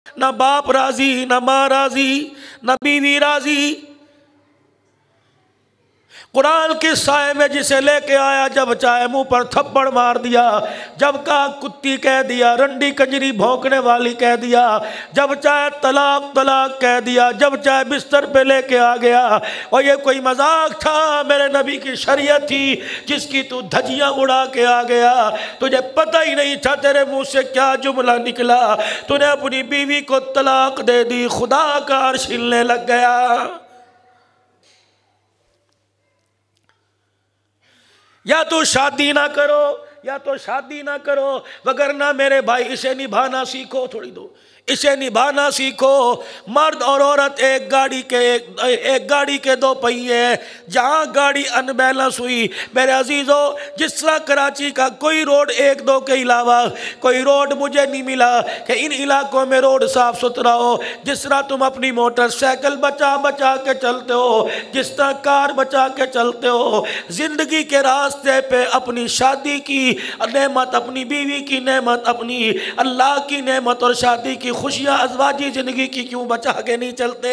ना बाप राजी, ना माँ राजी, ना बीवी राजी। कुरान के साए में जिसे लेके आया, जब चाहे मुंह पर थप्पड़ मार दिया, जब कहा कुत्ती कह दिया, रंडी कंजरी भौंकने वाली कह दिया, जब चाहे तलाक तलाक कह दिया, जब चाहे बिस्तर पे लेके आ गया। और ये कोई मजाक था? मेरे नबी की शरीयत थी जिसकी तू धज्जियां उड़ा के आ गया। तुझे पता ही नहीं था तेरे मुंह से क्या जुमला निकला। तूने अपनी बीवी को तलाक दे दी, खुदा का अर्श हिलने लग गया। या तो शादी ना करो, या तो शादी ना करो, वगरना मेरे भाई इसे निभाना सीखो। थोड़ी दो, इसे निभाना सीखो। मर्द और औरत एक गाड़ी के दो पहिए। जहाँ गाड़ी अनबैलेंस हुई, मेरे अजीजों, जिस तरह कराची का कोई रोड एक दो के अलावा कोई रोड मुझे नहीं मिला कि इन इलाकों में रोड साफ सुथरा हो। जिस तरह तुम अपनी मोटरसाइकिल बचा बचा के चलते हो, जिस तरह कार बचा के चलते हो, जिंदगी के रास्ते पे अपनी शादी की नेमत, अपनी बीवी की नेमत, अपनी अल्लाह की नेमत और शादी की खुशियां, अज़वाजी जिंदगी की क्यों बचा के नहीं चलते?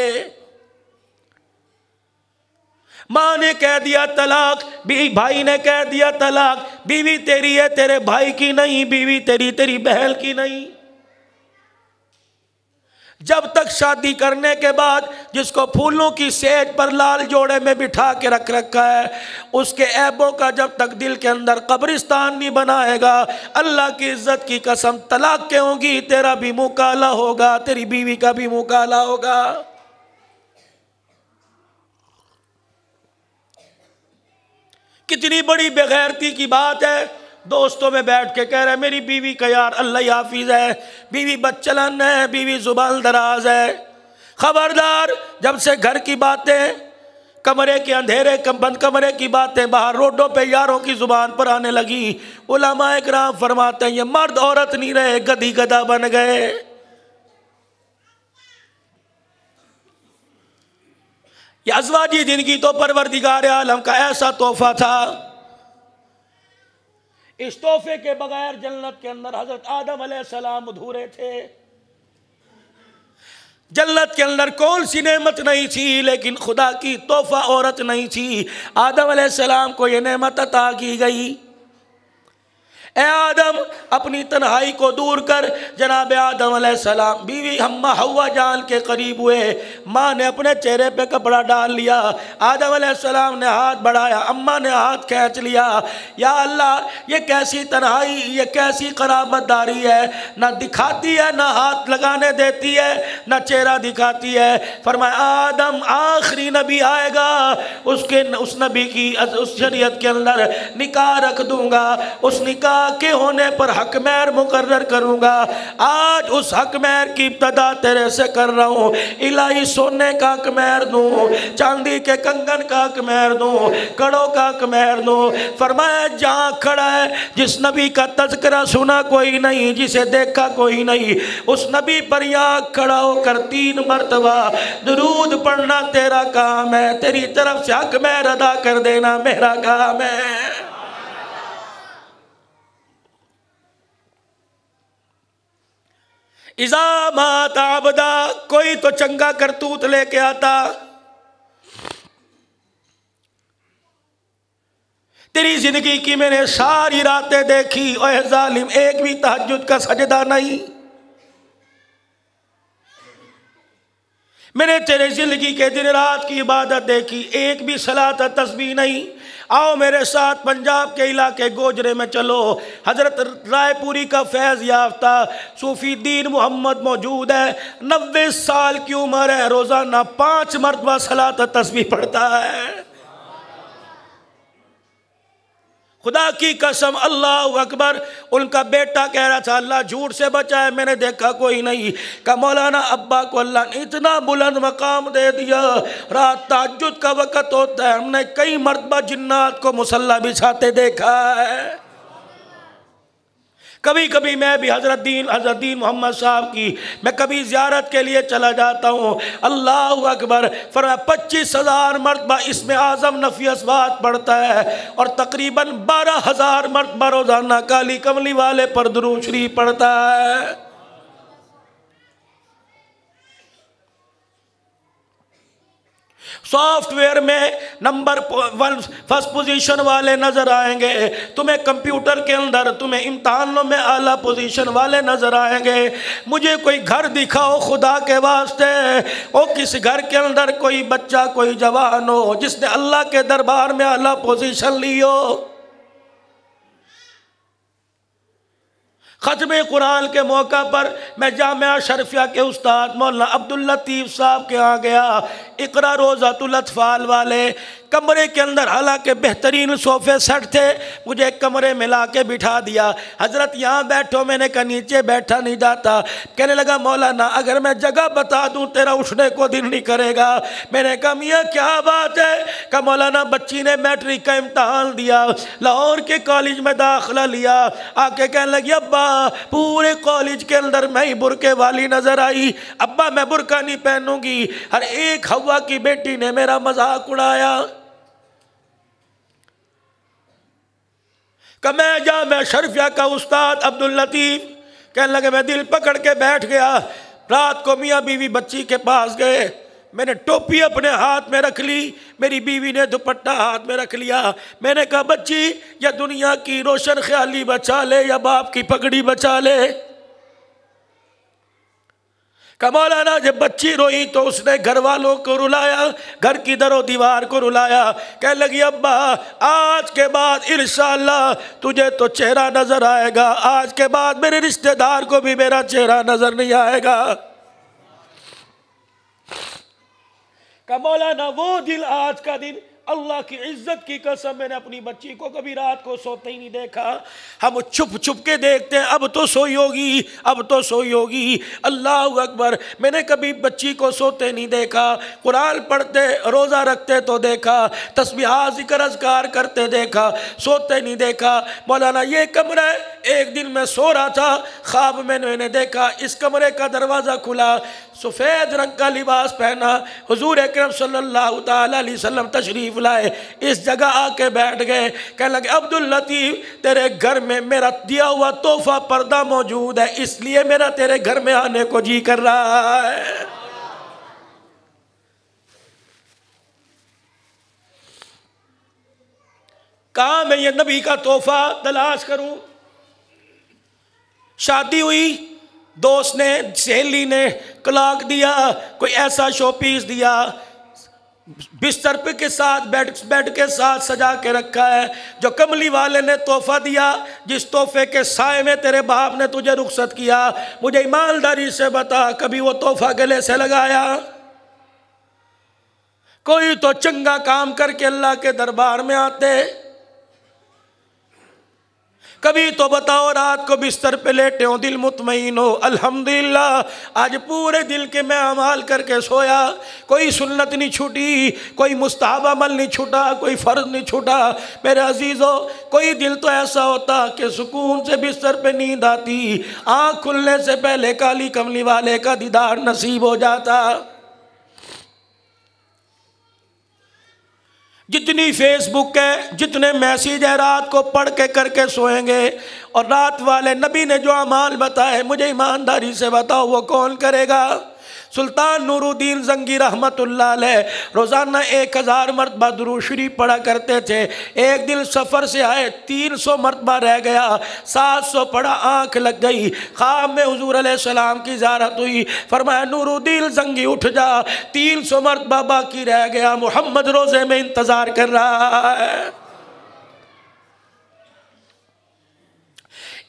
माँ ने कह दिया तलाक, भाई ने कह दिया तलाक, बीवी तेरी है तेरे भाई की नहीं, बीवी तेरी तेरी बहन की नहीं। जब तक शादी करने के बाद जिसको फूलों की सेज पर लाल जोड़े में बिठा के रख रखा है, उसके ऐबों का जब तक दिल के अंदर कब्रिस्तान नहीं बनाएगा, अल्लाह की इज्जत की कसम, तलाक के होगी, तेरा भी मुंह काला होगा, तेरी बीवी का भी मुंह काला होगा। कितनी बड़ी बेगैरती की बात है। दोस्तों में बैठ के कह रहे हैं मेरी बीवी का यार अल्लाह हाफिज है, बीवी बच्चलन है, बीवी जुबान दराज है। खबरदार, जब से घर की बातें, कमरे के अंधेरे बंद कमरे की बातें बाहर रोडों पे यारों की जुबान पर आने लगी, उलमाए किराम फरमाते हैं ये मर्द औरत नहीं रहे, गधी गधा बन गए। ये अज़वाजी जिंदगी तो परवरदिगार आलम का ऐसा तोहफा था। इस तोहफे के बगैर जन्नत के अंदर हजरत आदम अलैहिस्सलाम अधूरे थे। जन्नत के अंदर कौन सी नेमत नहीं थी, लेकिन खुदा की तोहफा औरत नहीं थी। आदम अलैहिस्सलाम को यह नेमत अता की गई। ए आदम, अपनी तन्हाई को दूर कर। जनाब आदम अलैहिस्सलाम बीवी हम्मा हव्वा जान के करीब हुए। माँ ने अपने चेहरे पे कपड़ा डाल लिया, आदम अलैहिस्सलाम ने हाथ बढ़ाया, अम्मा ने हाथ खींच लिया। या अल्लाह, ये कैसी तन्हाई, ये कैसी करामतदारी है, ना दिखाती है, ना हाथ लगाने देती है, ना चेहरा दिखाती है। फरमाया आदम आखिरी नबी आएगा, उस नबी की उस शरीयत के अंदर निकाह रख दूंगा, उस निकाह के होने पर हक महर मुकर्रर करूंगा। आज उस हक महर की इब्तदा तेरे से कर रहा हूं। इलाही सोने का हक महर दूं, चांदी के कंगन का हक महर दूं, कड़ों का हक महर दूं। फरमाया जहां खड़ा है, जिस नबी का तज़किरा सुना कोई नहीं, जिसे देखा कोई नहीं, उस नबी पर यहाँ खड़ा होकर 3 मरतबा दुरूद पढ़ना तेरा काम है, तेरी तरफ से हक महर अदा कर देना मेरा काम है। इज़ा मात आबदा, कोई तो चंगा करतूत लेके आता, तेरी जिंदगी की मैंने सारी रातें देखी, ओए जालिम एक भी तहज्जुद का सजदा नहीं। मैंने तेरे जिंदगी के दिन रात की इबादत देखी, एक भी सलात तस्बीह नहीं। आओ मेरे साथ पंजाब के इलाके गोजरे में चलो, हजरत रायपुरी का फैज़ याफ्ता सूफी दीन मोहम्मद मौजूद है। 90 साल की उम्र है, रोज़ाना 5 मरतबा सलात तस्बीह पढ़ता है। खुदा की कसम, अल्लाह अकबर। उनका बेटा कह रहा था अल्लाह झूठ से बचाए, मैंने देखा कोई नहीं। का मौलाना अब्बा को अल्लाह ने इतना बुलंद मकाम दे दिया, रात तहज्जुद का वक़्त होता है, हमने कई मरतबा जिन्नात को मुसल्ला बिछाते देखा है। कभी कभी मैं भी हज़रत दीन मोहम्मद साहब की मैं कभी ज़ियारत के लिए चला जाता हूँ। अल्लाह अकबर। फरमाया 25,000 मरतबा इसमें आज़म नफ़ी अस्वात पढ़ता है और तकरीबन 12,000 मरतबा रोज़ाना काली कमली वाले पर दुरूद शरीफ पढ़ता है। सॉफ्टवेयर में नंबर 1 फर्स्ट पोजीशन वाले नज़र आएंगे, तुम्हें कंप्यूटर के अंदर तुम्हें इम्तहानों में आला पोजीशन वाले नज़र आएंगे। मुझे कोई घर दिखाओ खुदा के वास्ते, ओ किस घर के अंदर कोई बच्चा कोई जवान हो जिसने अल्लाह के दरबार में आला पोजीशन ली हो। ख़त्म कुरान के मौका पर मैं जामिया शरफिया के उस्ताद मौलाना अब्दुल लतीफ़ साहब के यहाँ गया। इकरा रोज़ातुल अत्फ़ाल वाले कमरे के अंदर, हालांकि बेहतरीन सोफ़े सेट थे, मुझे एक कमरे में ला के बिठा दिया। हज़रत यहाँ बैठो, मैंने कहा नीचे बैठा नहीं जाता। कहने लगा मौलाना अगर मैं जगह बता दूँ तेरा उठने को दिल नहीं करेगा। मैंने कहा मियाँ क्या बात है? कहा मौलाना बच्ची ने मैट्रिक का इम्तहान दिया, लाहौर के कॉलेज में दाखिला लिया, आके कहने लगी अब्बा पूरे कॉलेज के अंदर मैं ही बुरके वाली नज़र आई, अब्बा मैं बुरका नहीं पहनूंगी। हर एक हवा की बेटी ने मेरा मजाक उड़ाया। मैं जामिया शरफिया का उस्ताद अब्दुल लतीफ़, कहने लगे मैं दिल पकड़ के बैठ गया। रात को मियाँ बीवी बच्ची के पास गए, मैंने टोपी अपने हाथ में रख ली, मेरी बीवी ने दुपट्टा हाथ में रख लिया। मैंने कहा बच्ची या दुनिया की रोशन ख्याली बचा ले या बाप की पगड़ी बचा ले। मौलाना जब बच्ची रोई तो उसने घर वालों को रुलाया, घर की दरो दीवार को रुलाया। कहने लगी अब्बा आज के बाद इंशाअल्लाह तुझे तो चेहरा नजर आएगा, आज के बाद मेरे रिश्तेदार को भी मेरा चेहरा नजर नहीं आएगा। मौलाना वो दिल, आज का दिन अल्लाह की इज्जत की कसम मैंने अपनी बच्ची को कभी रात को सोते ही नहीं देखा। हम छुप छुप के देखते हैं, अब तो सोई होगी, अब तो सोई होगी। अल्लाह अकबर, मैंने कभी बच्ची को सोते नहीं देखा। कुरान पढ़ते रोज़ा रखते तो देखा, तस्बीह ज़िक्र अज़कार करते देखा, सोते नहीं देखा। मौलाना ये कमरा है, एक दिन मैं सो रहा था, ख्वाब में मैंने देखा इस कमरे का दरवाज़ा खुला, सफ़ेद रंग का लिबास पहना हुजूर अकरम सल्लल्लाहु ताला अलैहि वसल्लम तशरीफ़ लाए, इस जगह आके बैठ गए। कहने लगे अब्दुल लतीफ़ तेरे घर में मेरा दिया हुआ तोहफा पर्दा मौजूद है, इसलिए मेरा तेरे घर में आने को जी कर रहा है। कहाँ मैं ये नबी का तोहफा तलाश करूं? शादी हुई, दोस्त ने सहेली ने क्लॉक दिया, कोई ऐसा शो पीस दिया, बिस्तर पे के साथ बेड के साथ सजा के रखा है। जो कमली वाले ने तोहफा दिया, जिस तोहफे के साए में तेरे बाप ने तुझे रुखसत किया, मुझे ईमानदारी से बता कभी वो तोहफा गले से लगाया? कोई तो चंगा काम करके अल्लाह के दरबार में आते। कभी तो बताओ रात को बिस्तर पे लेटे हो, दिल मुतमईन हो, अल्हम्दुलिल्लाह आज पूरे दिल के मैं अमाल करके सोया, कोई सुन्नत नहीं छूटी, कोई मुस्ताहब अमल नहीं छूटा, कोई फ़र्ज नहीं छूटा। मेरे अजीज़ों, कोई दिल तो ऐसा होता कि सुकून से बिस्तर पे नींद आती, आँख खुलने से पहले काली कमली वाले का दीदार नसीब हो जाता। जितनी फेसबुक है, जितने मैसेज है, रात को पढ़ के करके सोएंगे, और रात वाले नबी ने जो अमाल बताए मुझे ईमानदारी से बताओ वो कौन करेगा? सुल्तान नूरुद्दीन जंगी रहमतुल्लाह अलैह रोज़ाना 1000 मरतबा दुरूद शरीफ पढ़ा करते थे। एक दिन सफ़र से आए, 300 मरतबा रह गया, 700 पढ़ा, आँख लग गई। ख्वाब में हुजूर अलैहिस्सलाम की ज़ियारत हुई, फरमाया नूरुद्दीन जंगी उठ जा, 300 मरतबा बाकी रह गया, मोहम्मद रोज़े में इंतज़ार कर रहा है।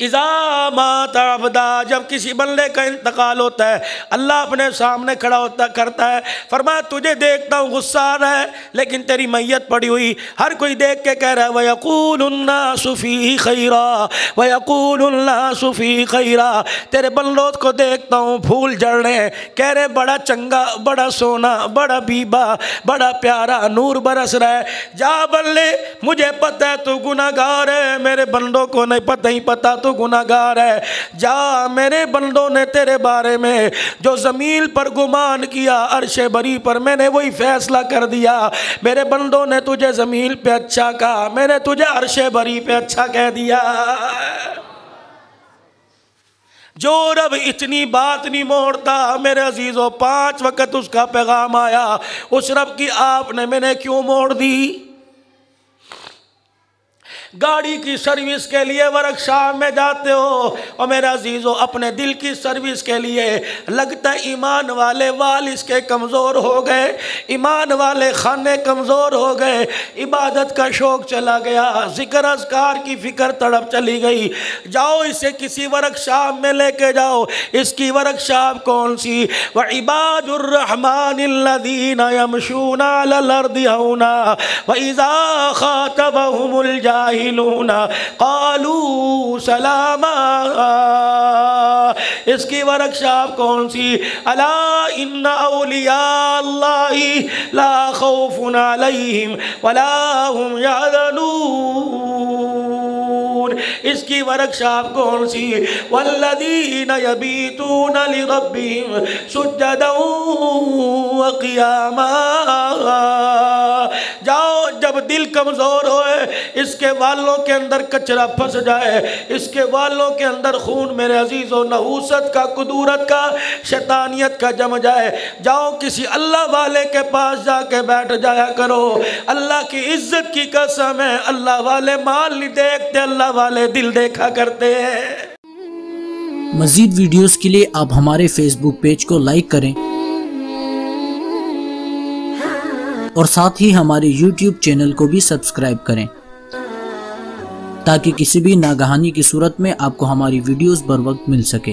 इज़ा माता अब्दा, जब किसी बंदे का इंतकाल होता है अल्लाह अपने सामने खड़ा होता करता है, फरमाया तुझे देखता हूँ गुस्सा आ रहा है, लेकिन तेरी मैयत पड़ी हुई हर कोई देख के कह रहा है वयक़ूलुन्नासु फ़ीही खैरा वयक़ूलुन्नासु फ़ीही खैरा। तेरे बंदों को देखता हूँ फूल झड़ रहे हैं, कह रहे बड़ा चंगा, बड़ा सोना, बड़ा बीबा, बड़ा प्यारा, नूर बरस रहा है। जा बल्ले, मुझे पता है तू गुनाहगार है, मेरे बंदों को नहीं पता, ही पता तू गुनाहगार है। जा, मेरे बंदों ने तेरे बारे में जो ज़मीन पर गुमान किया, अर्श बरी पर मैंने वही फैसला कर दिया। मेरे बंदों ने तुझे ज़मीन पे अच्छा कहा, मैंने तुझे अर्श बरी पे अच्छा कह दिया। जो रब इतनी बात नहीं मोड़ता मेरे अजीज़ों, 5 वक़्त उसका पैगाम आया, उस रब की आपने मैंने क्यों मोड़ दी? गाड़ी की सर्विस के लिए वर्कशॉप में जाते हो और मेरे अजीज़ों अपने दिल की सर्विस के लिए, लगता है ईमान वाले वाल इसके कमज़ोर हो गए, ईमान वाले खाने कमज़ोर हो गए, इबादत का शौक़ चला गया, ज़िक्र अज़कार की फ़िक्र तड़प चली गई। जाओ इसे किसी वर्कशॉप में लेके जाओ। इसकी वर्कशॉप कौन सी? व इबादुर रहमानिल्लज़ीना यमशूना अलल अर्दि हौना व इज़ा ख़ातबहुमुल जाहिलूना क़ालू सलामा। इसकी वर्कशॉप कौन सी? अला इन्ना औलिया अल्लाहि ला खौफुन अलैहिम वला हुम यहज़नून। इसकी वर्कशॉप कौन सी? वल्लज़ीना यबीतूना लिरब्बिहिम सुज्जदन व क़ियामा। जाओ, जब दिल कमज़ोर होए, इसके वालों के अंदर कचरा फंस जाए, इसके वालों के अंदर खून मेरे अजीज़ों नहूसत का, कुदूरत का, शैतानियत का जम जाए, जाओ किसी अल्लाह वाले के पास जाके बैठ जाया करो। अल्लाह की इज्जत की कसम है, अल्लाह वाले माल नहीं देखते, अल्लाह वाले दिल देखा करते हैं। मज़ीद वीडियोस के लिए आप हमारे फेसबुक पेज को लाइक करें और साथ ही हमारे YouTube चैनल को भी सब्सक्राइब करें ताकि किसी भी नागहानी की सूरत में आपको हमारी वीडियोस बर वक्त मिल सके।